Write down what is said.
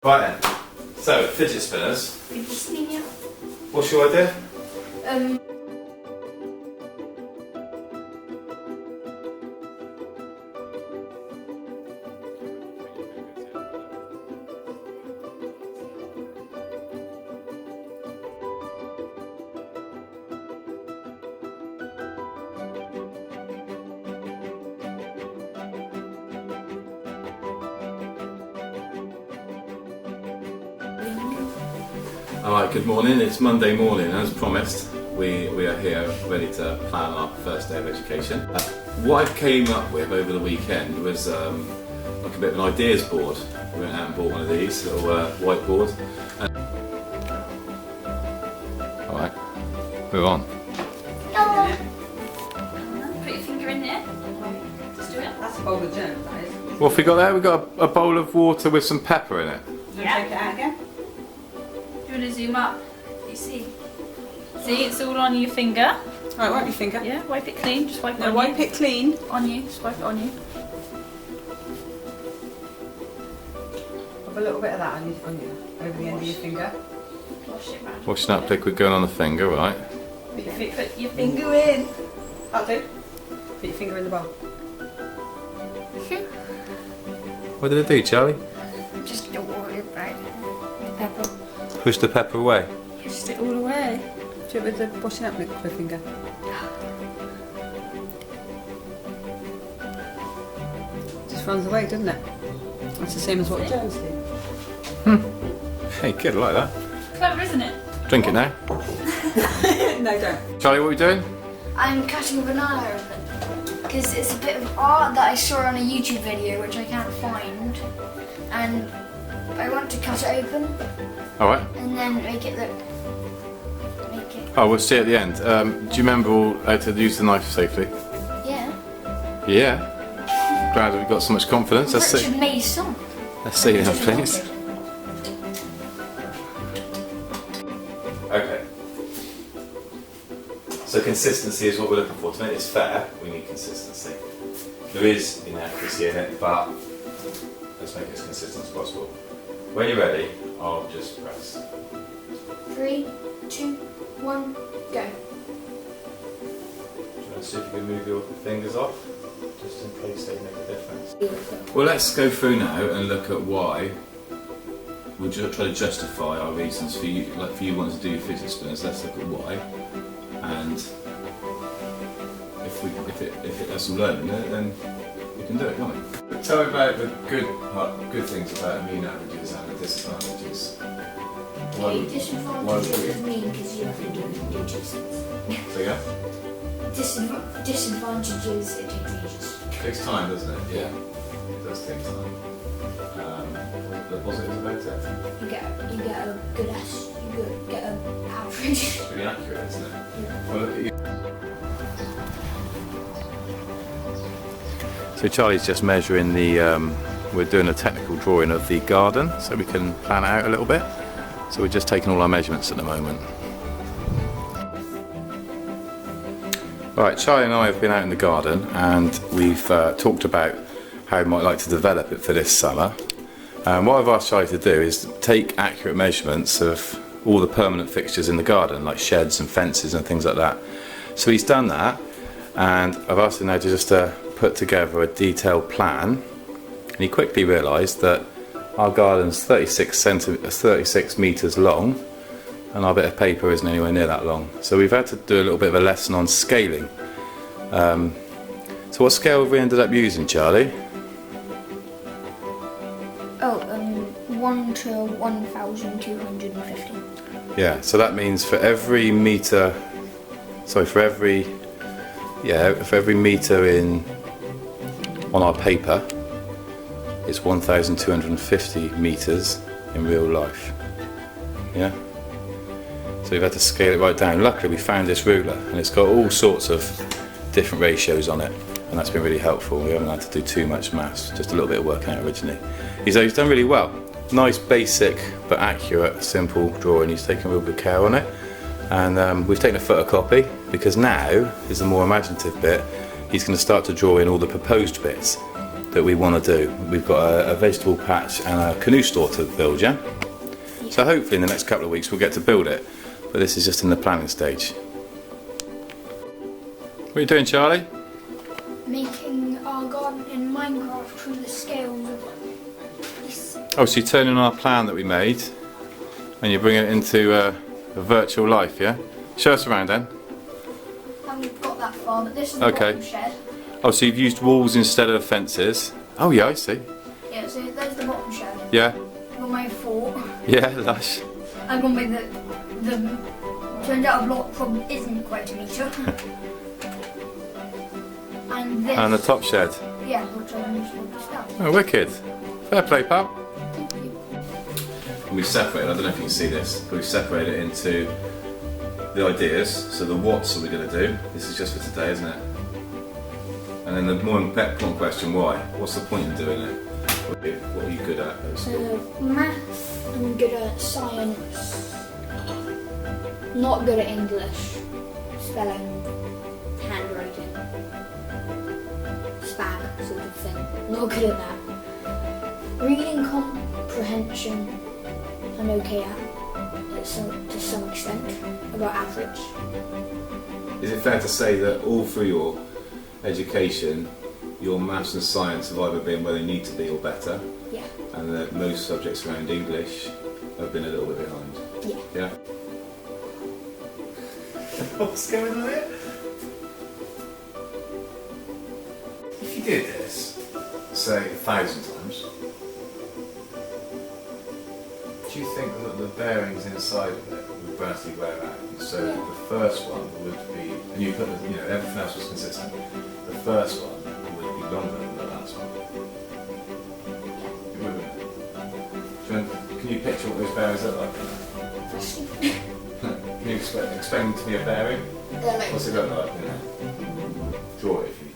Right then, so fidget spinners. Fidget spinner. What's your idea? Alright, good morning. It's Monday morning. As promised, we are here ready to plan our first day of education. What I came up with over the weekend was like a bit of an ideas board. We went out and bought one of these, little whiteboard. Alright, we're on. Put your finger in there. Just do it. That's a bowl of germs, that is. What have we got there? We've got a bowl of water with some pepper in it. Yeah. Take it out again. Do you want to zoom up? You see? See, it's all on your finger. Right, wipe your finger. Yeah, wipe it clean. Just wipe it No, on wipe you. it clean. On you. Just wipe it on you. Have a little bit of that on you, over the end of your finger. Wash it round. Washing up liquid going on the finger, right? Put your, fi- Put your finger in. that'll do. Put your finger in the bowl. What did it do, Charlie? Just don't worry about the pepper. Push the pepper away. Just it all away. Do it with the washing up liquid finger. Just runs away, doesn't it? That's the same as what germs do. Hey, good, I like that. Clever, isn't it? Drink it now. No, don't. Charlie, what are we doing? I'm cutting a banana open because it's a bit of art that I saw on a YouTube video which I can't find, and I want to cut it open Alright. and then make it look. Make it. Oh, we'll see at the end. Do you remember how to use the knife safely? Yeah. Yeah. Glad we've got so much confidence. Let's see. Richard Mason. Let's see now, please. Okay. So consistency is what we're looking for. To make this fair, we need consistency. There is inaccuracy in it, but let's make it as consistent as possible. When you're ready, I'll just press. 3, 2, 1, go. Do you want to see if you can move your fingers off? Just in case they make a difference. Well, let's go through now and look at why. We'll try to justify our reasons for you, like for you wanting to do fidget spinners. Let's look at why, and if it has some learning in it, then we can do it, can't we? Tell me about the good things about mean averages and the disadvantages. Okay, disadvantages of mean because you have to do digits. So yeah, Disadvantages, it takes ages. it takes time, doesn't it? Yeah, it does take time. The positives about it. You get a good S. You get a average. It's really accurate, isn't it? Yeah. Well, look at you. So Charlie's just measuring the, we're doing a technical drawing of the garden so we can plan it out a little bit. So we're just taking all our measurements at the moment. Alright, Charlie and I have been out in the garden and we've talked about how we might like to develop it for this summer. What I've asked Charlie to do is take accurate measurements of all the permanent fixtures in the garden, like sheds and fences and things like that. So he's done that, and I've asked him now to just put together a detailed plan. And he quickly realised that our garden's 36 metres long, and our bit of paper isn't anywhere near that long. So we've had to do a little bit of a lesson on scaling. So what scale have we ended up using, Charlie? Oh, 1 to 1,250. Yeah, so that means for every metre, for every metre on our paper, it's 1,250 metres in real life. Yeah? So we've had to scale it right down. Luckily we found this ruler and it's got all sorts of different ratios on it, and that's been really helpful. We haven't had to do too much maths, just a little bit of working out originally. He's done really well. Nice, basic but accurate, simple drawing. He's taken real good care on it, and we've taken a photocopy because now is the more imaginative bit. He's going to start to draw in all the proposed bits. that we want to do. We've got a vegetable patch and a canoe store to build, yeah? So hopefully in the next couple of weeks we'll get to build it, but this is just in the planning stage. What are you doing, Charlie? Making our garden in Minecraft through the scales of this. Oh, so you're turning our plan that we made and you're bringing it into a virtual life, yeah? Show us around then. I haven't got that far, but this is the Okay. bottom shed. Oh, so you've used walls instead of fences. Oh yeah, I see. Yeah, so there's the bottom shed. Yeah, I got my fort. yeah, lush. I got my the turned out a block probably isn't quite a metre. And this. And the top shed. Yeah, which I managed to understand. Oh, wicked. Fair play, pal. Thank you. We've separated, I don't know if you can see this, but we've separated it into the ideas. So the what's are we going to do? This is just for today, isn't it? And then the more important question, why? What's the point in doing it? What are you good at? Math, I'm good at science. Not good at English. Spelling, handwriting, spag sort of thing. Not good at that. Reading comprehension, I'm okay at to some extent, about average. Is it fair to say that all through your education, your maths and science have either been where they need to be or better, Yeah. and that most subjects around English have been a little bit behind? Yeah. Yeah? What's going on here? If you did this, say 1,000 times, do you think that the bearings inside of it would gradually wear out? And so the first one would be, and you put, everything else was consistent. The first one would be longer than the last one. You wouldn't? Can you picture what those bearings look like? Can you explain to me a bearing? What's it look like? Draw it if you